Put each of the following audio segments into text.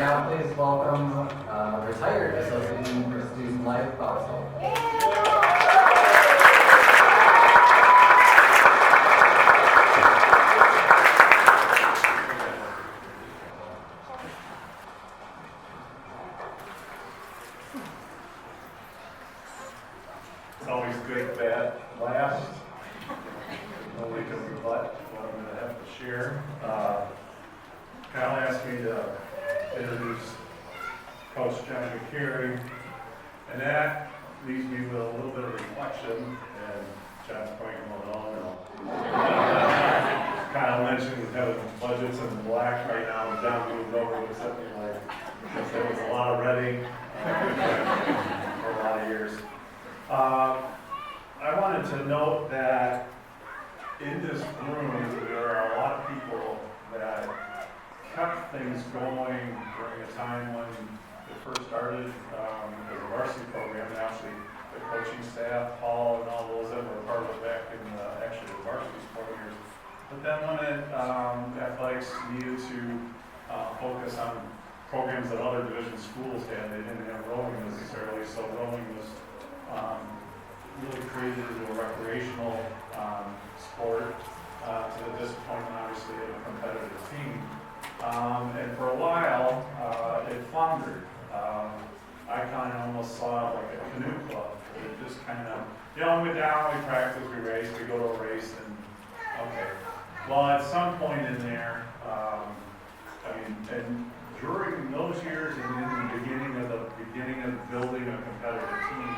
Now please welcome retired Associate Dean for Student Life, Boxall. It's always good that last. Nobody can rebut what I'm going to have to share. Kyle asked me to introduce Coach John Bancheri, and that leaves me with a little bit of reflection, and John's probably going, oh no. Kyle mentioned having budgets in black right now, and John moved over with something like, there was a lot of ready for a lot of years. I wanted to note that in this room, there are a lot of people that kept things going during a time when it first started as a varsity program, and actually the coaching staff, Paul, and all those that were part of it back in actually the varsity sport years. But then when athletics needed to focus on programs that other division schools had, they didn't have rowing necessarily, so rowing was really created into a recreational sport to the disappointment, obviously, of a competitive team. And for a while, it floundered. I kind of almost saw it like a canoe club. It just kind of, we went down, we practiced, we raced, we go to a race, and okay. Well, at some point in there, and during those years and in the beginning of building a competitive team,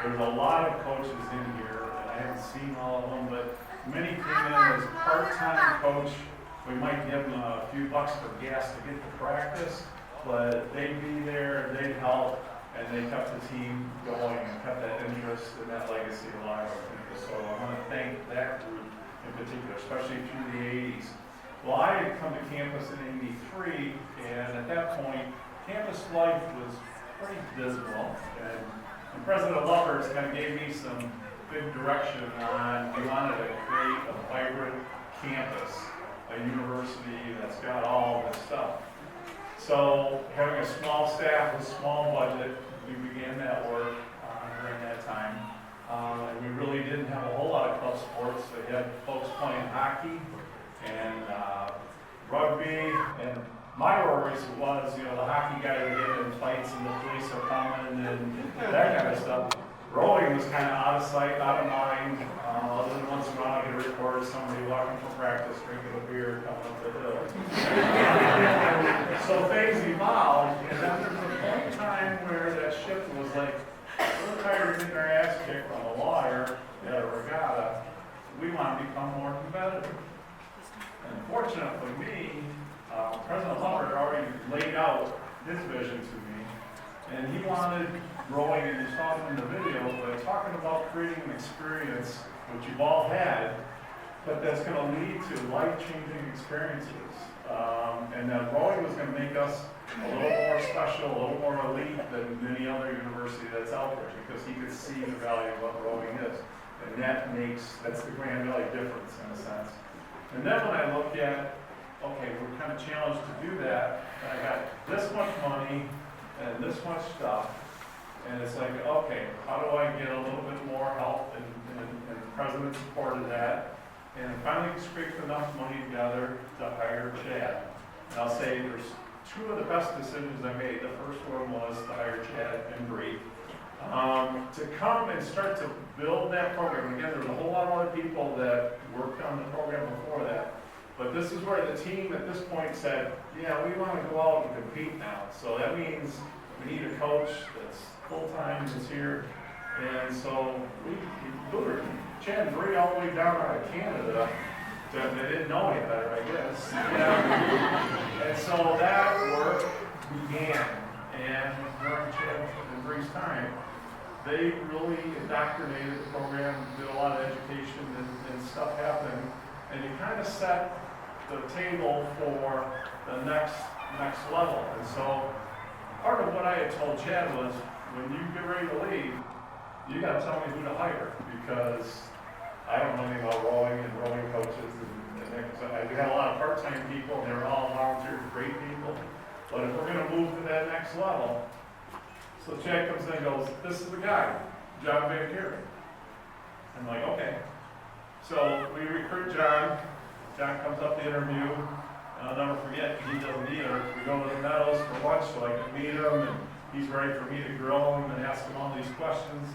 there's a lot of coaches in here, and I haven't seen all of them, but many came in as part-time coach. We might give them a few bucks for gas to get to practice, but they'd be there, they'd help, and they kept the team going and kept that interest and that legacy alive. So I want to thank that group in particular, especially through the 80s. Well, I had come to campus in '83, and at that point, campus life was pretty dismal. And President Lovers kind of gave me some big direction on we wanted to create a vibrant campus, a university that's got all this stuff. So having a small staff with a small budget, we began that work during that time. And we really didn't have a whole lot of club sports. We had folks playing hockey and rugby, and my worries was, the hockey guy would get in fights and the police are coming and that kind of stuff. Rowing was kind of out of sight, out of mind. Other than once in a while I get a report of somebody walking from practice, drinking a beer, coming up the hill. So things evolved, and then there was a point in time where that ship was like, we're tired of getting our ass kicked from a lawyer at a regatta. We want to become more competitive. And fortunately for me, President Lumber had already laid out his vision to me, and he wanted rowing, and you saw it in the video, but talking about creating an experience, which you've all had, but that's going to lead to life-changing experiences. And that rowing was going to make us a little more special, a little more elite than any other university that's out there, because he could see the value of what rowing is. And that's the Grand Valley difference in a sense. And then when I look at, okay, we're kind of challenged to do that, and I got this much money and this much stuff, and it's like, okay, how do I get a little bit more help? And the president supported that, and I finally scraped enough money together to hire Chad. And I'll say there's two of the best decisions I made. The first one was to hire Chad and Bree to come and start to build that program. Again, there's a whole lot of other people that worked on the program before that. But this is where the team at this point said, yeah, we want to go out and compete now. So that means we need a coach that's full-time, that's here. And so we lured Chad and Bree all the way down out of Canada. They didn't know any better, I guess. Yeah. And so that work began. And during Chad and Bree's time, they really indoctrinated the program, did a lot of education, and stuff happened. And you kind of set the table for the next level. And so part of what I had told Chad was, when you get ready to leave, you got to tell me who to hire, because I don't know anything about rowing and rowing coaches. And so I had a lot of part-time people, and they were all volunteer, great people. But if we're gonna move to that next level, so Chad comes in and goes, this is the guy, John Bancheri. I'm like, okay. So we recruit John. John comes up to interview, and I'll never forget, he doesn't either. We go to the Meadows for lunch so I can meet him, and he's ready for me to grill him and ask him all these questions.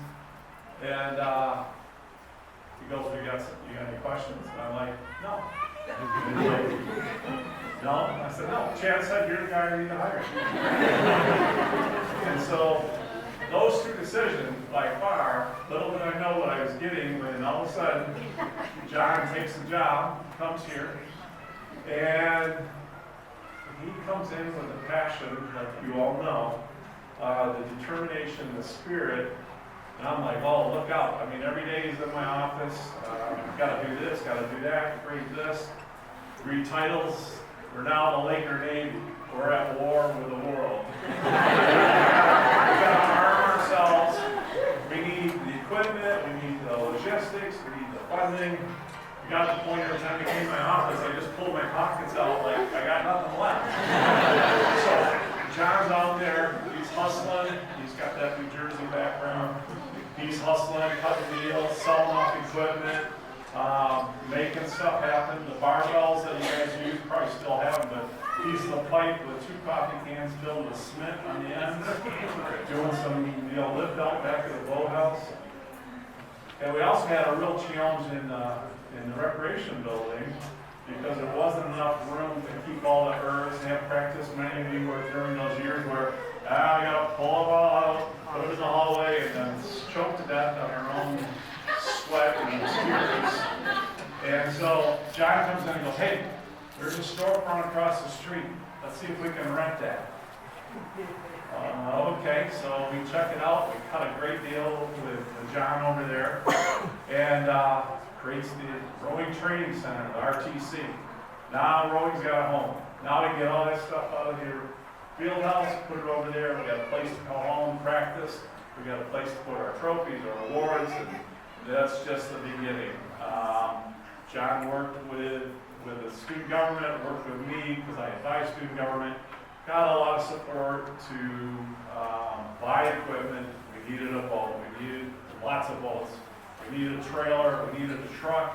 And he goes, you got any questions? And I'm like, no. And he's like, no? I said, no. Chad said you're the guy I need to hire. And so those two decisions, by far, little did I know what I was getting when all of a sudden John takes the job, comes here, and he comes in with a passion, like you all know, the determination, the spirit. And I'm like, oh, look out. I mean, every day he's in my office. Got to do this, got to do that, read this, read titles. We're now the Laker Navy. We're at war with the world. We got to arm ourselves. We need the equipment. We need the logistics. We need the funding. We got to the point every time he came to my office, I just pulled my pockets out like I got nothing left. So John's out there. He's hustling. He's got that New Jersey background. He's hustling, cutting deals, selling off equipment, making stuff happen. The barbells that you guys use probably still have them, but he's the pipe with 2 coffee cans filled with cement on the end, doing some lift out back at the boathouse. And we also had a real challenge in the recreation building because there wasn't enough room to keep all the herbs and have practice. Many of you were during those years where I got to pull it all out, put it in the hallway, and then choke to death on our own sweat and tears. And so John comes in and goes, hey, there's a storefront across the street. Let's see if we can rent that. Okay, so we check it out. We cut a great deal with John over there, and creates the rowing training center, the RTC. Now rowing's got a home. Now we get all that stuff out of here. Field house, put it over there. We got a place to call home, practice. We got a place to put our trophies, our awards, and that's just the beginning. John worked with the student government, worked with me because I advise student government. Got a lot of support to buy equipment. We needed a boat. We needed lots of boats. We needed a trailer. We needed a truck.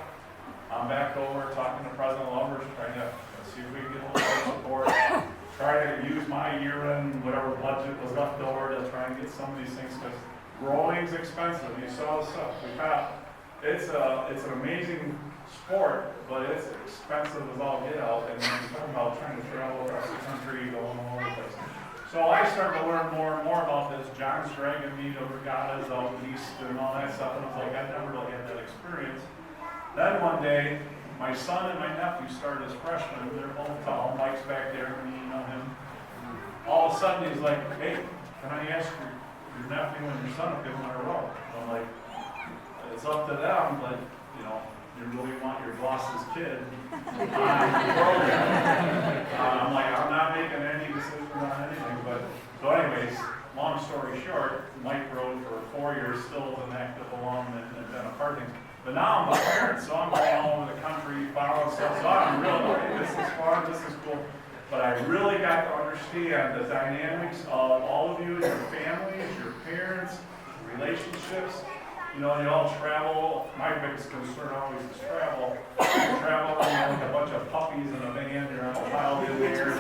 I'm back over talking to President Lovers, trying to see if we can get a little more support. Try to use my year-end, whatever budget was left over to try and get some of these things, because rowing's expensive. You saw the stuff. It's an amazing sport, but it's expensive as all get out. And then you're talking about trying to travel across the country, going all over the place. So I started to learn more and more about this. John's dragging me to regattas out east and all that stuff, and I was like, I never really had that experience. Then one day, my son and my nephew started as freshmen. They're both tall. Mike's back there, and you know him. All of a sudden, he's like, hey, can I ask your nephew and your son if they want to row? I'm like, it's up to them, but, you really want your boss's kid on the program. I'm like, I'm not making any decisions on anything, but, so anyways, long story short, Mike rowed for 4 years, still as an active alum and been a part of things. But now I'm a parent, so I'm going all over the country, following stuff, so I'm really, okay, this is fun, this is cool. But I really got to understand the dynamics of all of you, your families, your parents, relationships. You all travel. My biggest concern always is travel. You travel around like a bunch of puppies in a van, you're on a wild in there.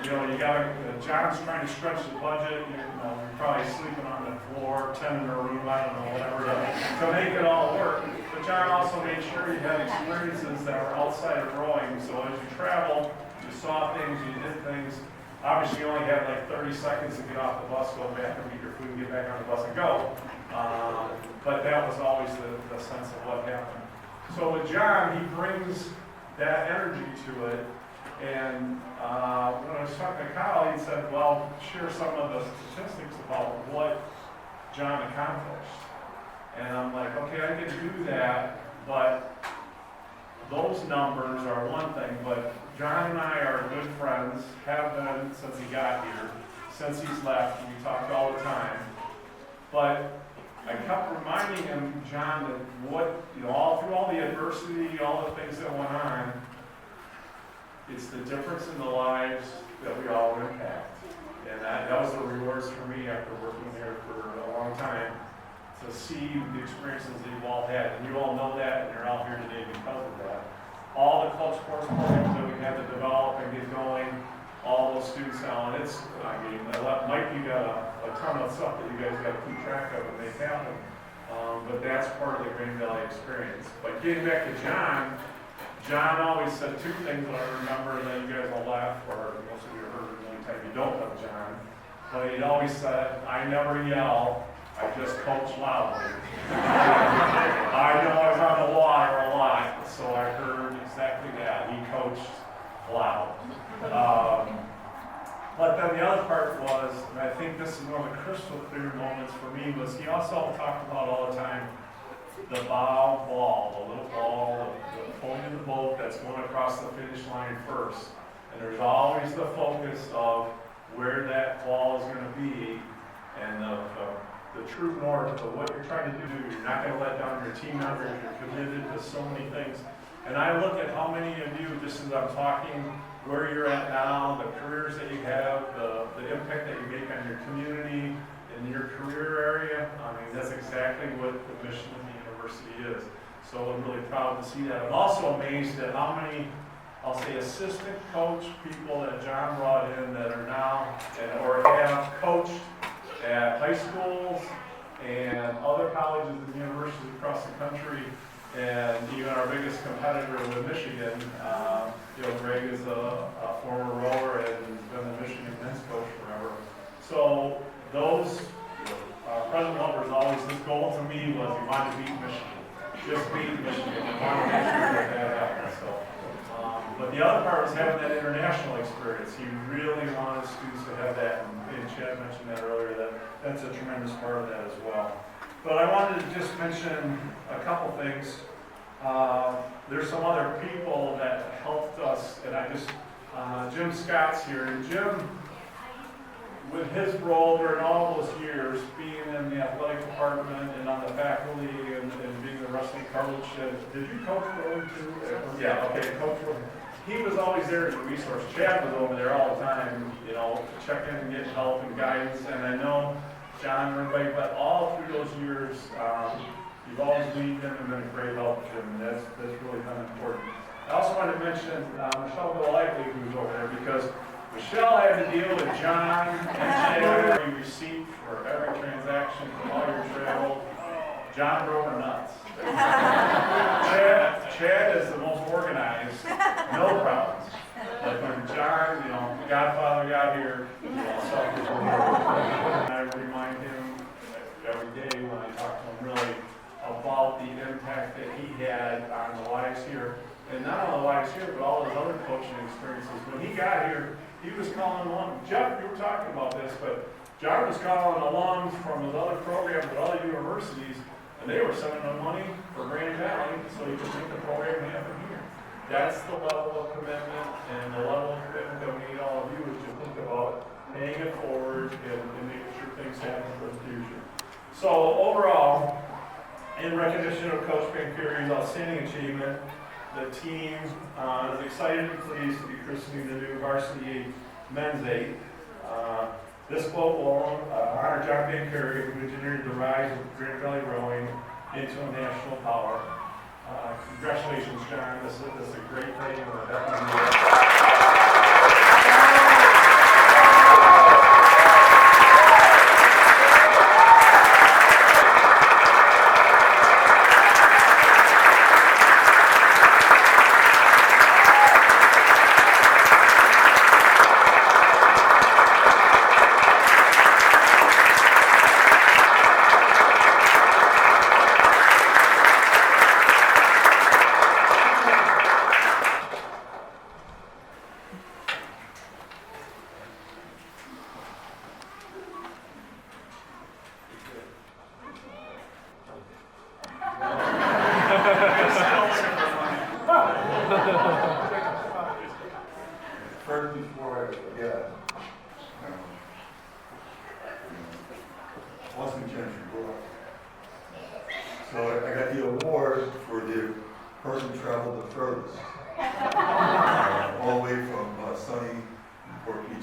You got John's trying to stretch the budget. You're probably sleeping on the floor, 10 in a room, I don't know, whatever, to make it all work. But John also made sure you had experiences that were outside of rowing. So as you travel, you saw things, you did things. Obviously, you only had like 30 seconds to get off the bus, go back and eat your food, and get back on the bus and go. But that was always the sense of what happened. So with John, he brings that energy to it. And when I was talking to Kyle, he said, well, share some of the statistics about what John accomplished. And I'm like, okay, I can do that, but those numbers are one thing, but John and I are good friends, have been since he got here, since he's left, and we talk all the time. But I kept reminding him, John, that all through all the adversity, all the things that went on, it's the difference in the lives that we all impact. And that was the rewards for me after working here for a long time, to see the experiences that you've all had. And you all know that, and you're out here today because of that. All the club sports programs that we had to develop and get going, all those students now, and it's, I mean, Mike, you got a ton of stuff that you guys got to keep track of and make happen. But that's part of the Green Valley experience. But getting back to John always said two things that I remember, and then you guys will laugh, or most of you heard it the only time you don't know John. But he'd always said, I never yell, I just coach loudly. I know I was on the water a lot, so I heard exactly that. He coached loud. But then the other part was, and I think this is one of the crystal clear moments for me, was he also talked about all the time the bow ball, the little ball, the point of the boat that's going across the finish line first. And there's always the focus of where that ball is going to be, and the true north of what you're trying to do. You're not going to let down your team members. You're committed to so many things. And I look at how many of you, just as I'm talking, where you're at now, the careers that you have, the impact that you make on your community, in your career area. I mean, that's exactly what the mission of the university is. So I'm really proud to see that. I'm also amazed at how many, I'll say, assistant coach people that John brought in that are now, or have coached at high schools and other colleges and universities across the country, and even our biggest competitor with Michigan. Greg is a former rower and has been the Michigan men's coach forever. So those, President Lumber's always, his goal to me was he wanted to beat Michigan. Just beat Michigan. He wanted to make sure that that happened. So, but the other part was having that international experience. He really wanted students to have that, and Chad mentioned that earlier, that's a tremendous part of that as well. But I wanted to just mention a couple things. There's some other people that helped us, and Jim Scott's here, and Jim, with his role during all those years, being in the athletic department and on the faculty and being the wrestling coach, did you coach rowing too? Yeah, okay, coach rowing. He was always there as a resource. Chad was over there all the time, checking and getting help and guidance, and I know John and everybody, but all through those years, you've always leaned in and been a great help to him, and that's really been important. I also want to mention Michelle Golightly, who's over there, because Michelle had to deal with John and Chad. Every receipt for every transaction for all your travel. John drove her nuts. Chad is the most organized, no problems. Like when John, Godfather got here, I remind him every day when I talk to him really about the impact that he had on the lives here. And not only the lives here, but all his other coaching experiences. When he got here, he was calling along. Jeff, you were talking about this, but John was calling along from his other programs at other universities, and they were sending him money for Grand Valley so he could make the program happen here. That's the level of commitment and the level of commitment that we need all of you as you think about paying it forward and making sure things happen for the future. So overall, in recognition of Coach Bancheri's outstanding achievement, the team is excited and pleased to be christening the new varsity men's 8. This quote will honor John Bancheri, who engineered the rise of Grand Valley rowing into a national power. Congratulations, John. This is a great thing. And we're definitely First, before I forget, Austin Gentry Book. So I got the award for the person who traveled the furthest, all the way from sunny Newport Beach,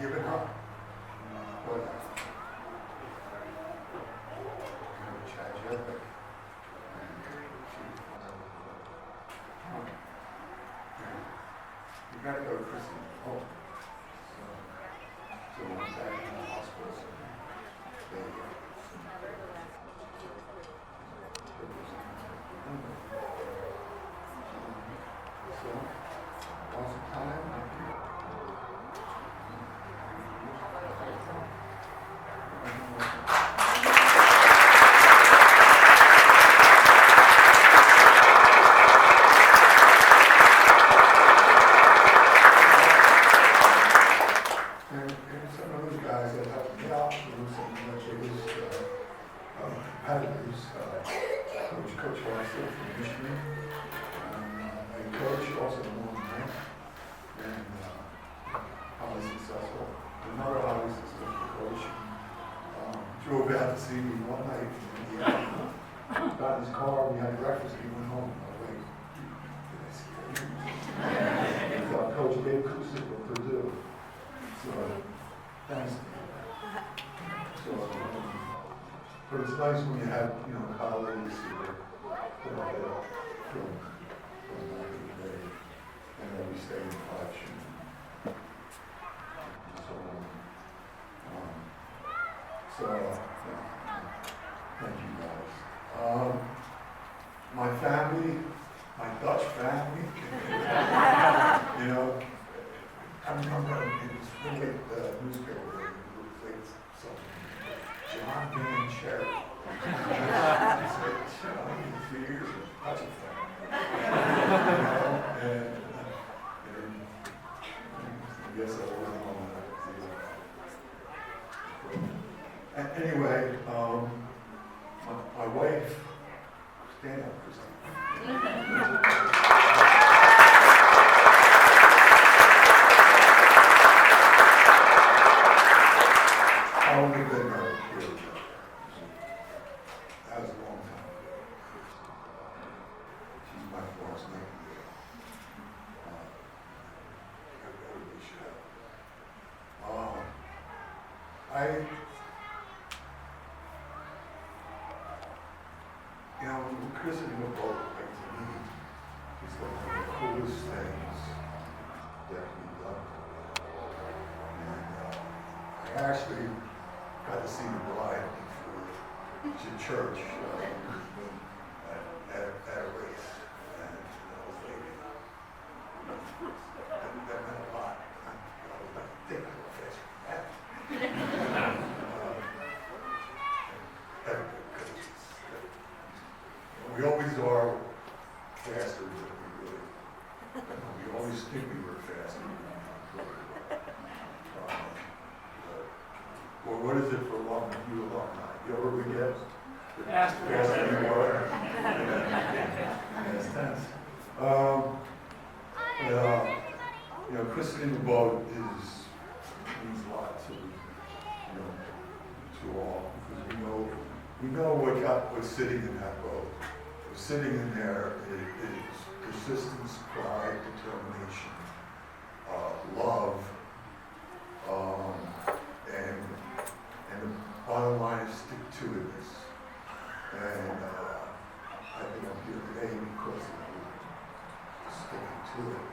given up. But tragic. You gotta go to Christening. Oh. So when I'm back in the hospital, they so once a time, and some of those guys that helped me out, some much of his competitors, Coach Russell from Michigan, and Coach also the one man, and highly successful, another highly successful coach, drove out to see me one night, and he got in his car, we had breakfast, he went home, I was like, did I scare you? He thought Coach Dave Kusick from Purdue. So, thanks. So, but it's nice when you have, colleagues who are from back in the day, and then we stay in touch and so on. Thank you guys. My family, my Dutch family, I remember it was really the newspaper, it was like something, John Bancheri. I said, 3 years of Dutch family. And I guess I wasn't on that. Anyway, my wife, stand up, Christine. I've only been married here. That was a long time. She's my force nightingale. Everybody should have. Christening a boat, like to me, is like one of the coolest things that we've done. And I actually got to see the bride to church at a race, and I was like, that meant a lot. I was like, think I go faster than that. We always are faster than we really. We always think we were faster than we really were. Well, what is it for you alumni? You ever forget? Faster than you were. Yes, tense. Christening the boat means a lot to all, because we know what's sitting in that boat. What's sitting in there is persistence, pride, determination, love, and the bottom line is stick-to-itiveness. And I think I'm here today because of sticking to it.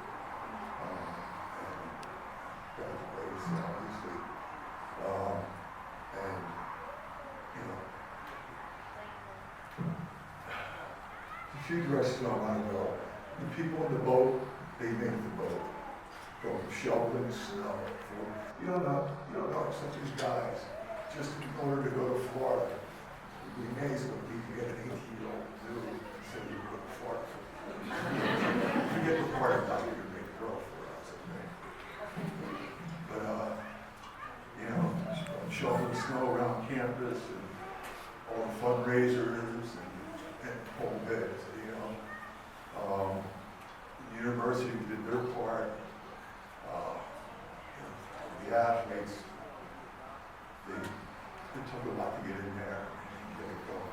God's grace, obviously. The food restaurant I know, the people in the boat, they make the boat. Go shoveling snow. You don't know some of these guys, just in order to go to Florida, you'd be amazed when you can get an 18-year-old dude and say you go to Florida. Forget the part about you can make a girl for us, okay? But, shoveling snow around campus and all the fundraisers and whole bit, the university did their part. The athletes, they took a lot to get in there and get it going.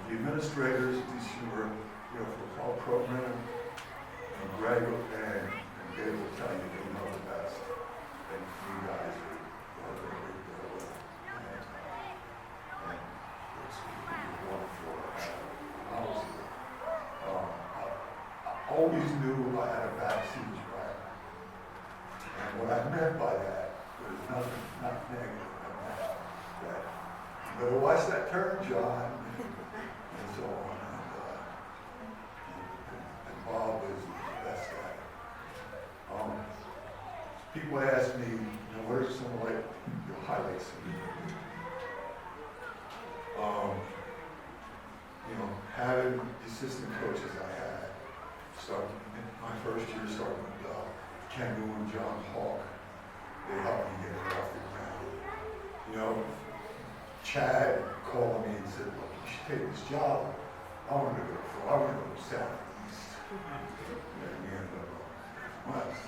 The administrators, these who were, for the fall program, Greg and Dave will tell you they know the best. And you always knew I had a backseat driver. And what I meant by that was nothing, not negative. I meant that you better watch that turn, John, and so on. And Bob was the best at it. People ask me, what are some of like your highlights? Having the assistant coaches I had, starting my first year, starting with Ken and John Palk, they helped me get it off the ground. Chad called me and said, look, you should take this job. I want to go southeast. And we ended up going west.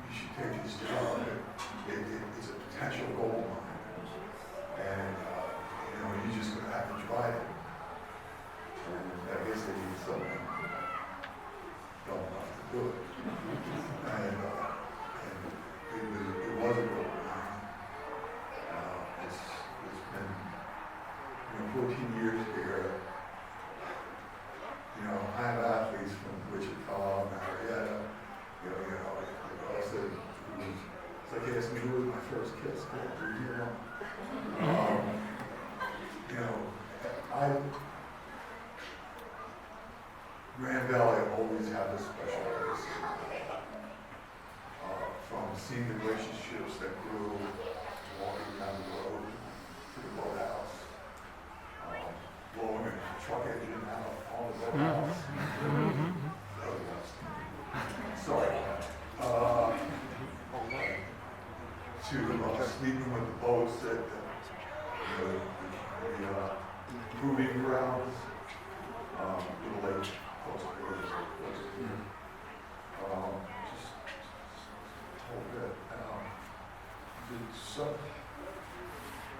You should take this job. It's a potential gold mine. And you're just going to have to try it. And I guess they need someone don't have to do it. And it was a gold mine. It's been 14 years here. I have athletes from Wichita, Marietta. I said, it's like asking me who was my first kiss. Grand Valley always had a special place. From seeing the relationships that grew, walking down the road to the boathouse, blowing a truck engine out on the boathouse. Sorry. To sleeping with the boats at the proving grounds, the lake, close to where just a whole bit.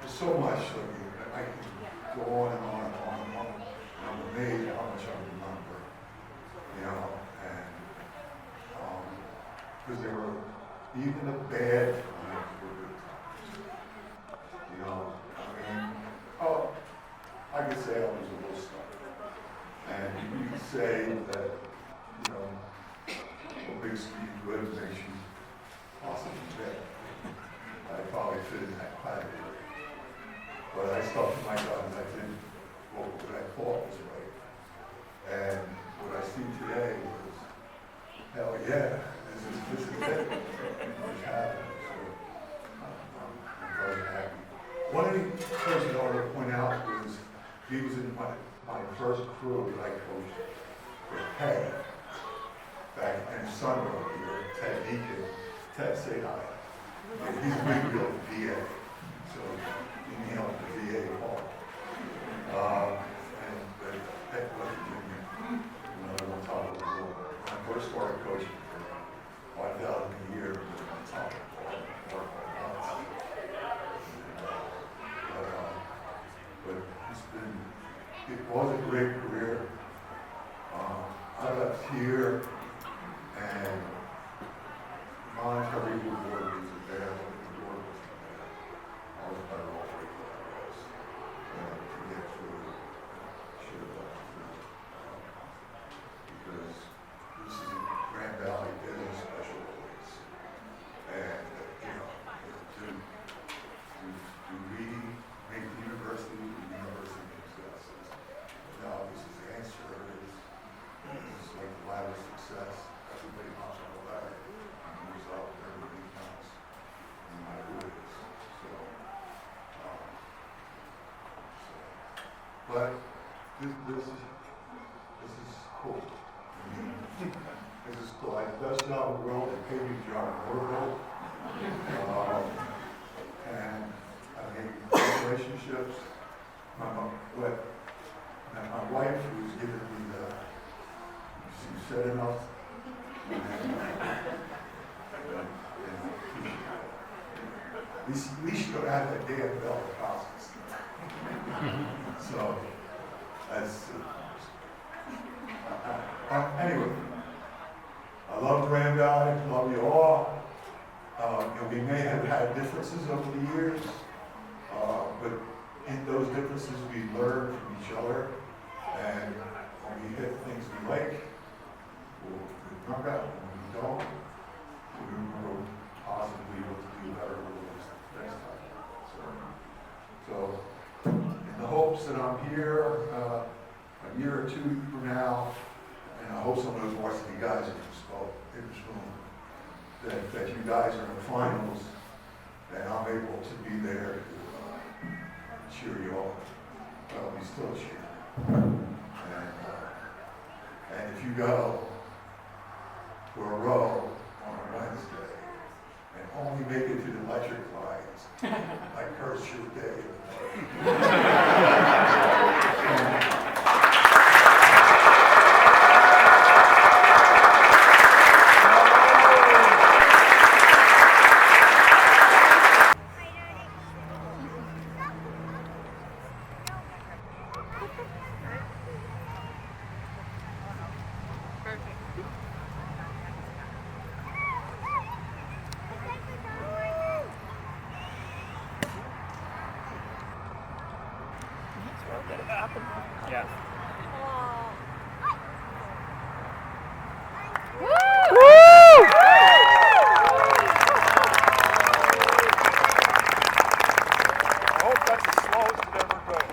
There's so much. I can go on and on and on and on. I'm amazed how much I remember. Because there were even the bad times were good times. I could say I was a little stuck. And you could say that, a big ski good makes you possibly bad. I probably fit in that category. But I stuck to my guns. I did what I thought was right. And what I see today was, hell yeah, this is it. It's happening. So I'm very happy. One of the things I want to point out was he was in my first crew that I coached with Ted back in Sunroad here. Ted Deacon. Ted, say hi. And he's a big deal at the VA. So he helped the VA hard. And Ted West Virginia, another one top of the world. When I first started coaching for 5,000 a year, on top of the work on that. But it was a great career. I left here and monetary reward wasn't there, but the reward wasn't there. I was better off where I was to get through. Should have left through. Because this is a Grand Valley, is a special place. And, to really make the university success. Now, this is the answer. It's like the ladder of success. Everybody hops on the ladder and moves up, and everybody counts, no matter who it is. But this is cool. This is cool. I best job in the world. They paid me John Orville. And I made relationships. My wife, who was giving me she said enough. At least you don't have that damn bell at houses. So, that's, anyway, I love Grand Valley, love you all. We may have had differences over the years, but in those differences we learn from each other, and summer, a year or two from now, and I hope some of those varsity guys in this room, that you guys are in the finals, and I'm able to be there to cheer you on. We still cheer. And if you go for a row on a Wednesday and only make it to the electric lights, I curse your day. Yeah. I hope that's as slow as it ever goes.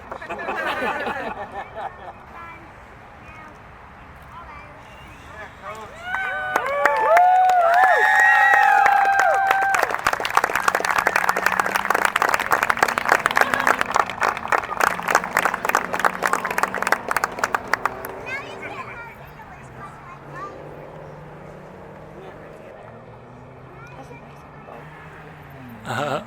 Uh-huh.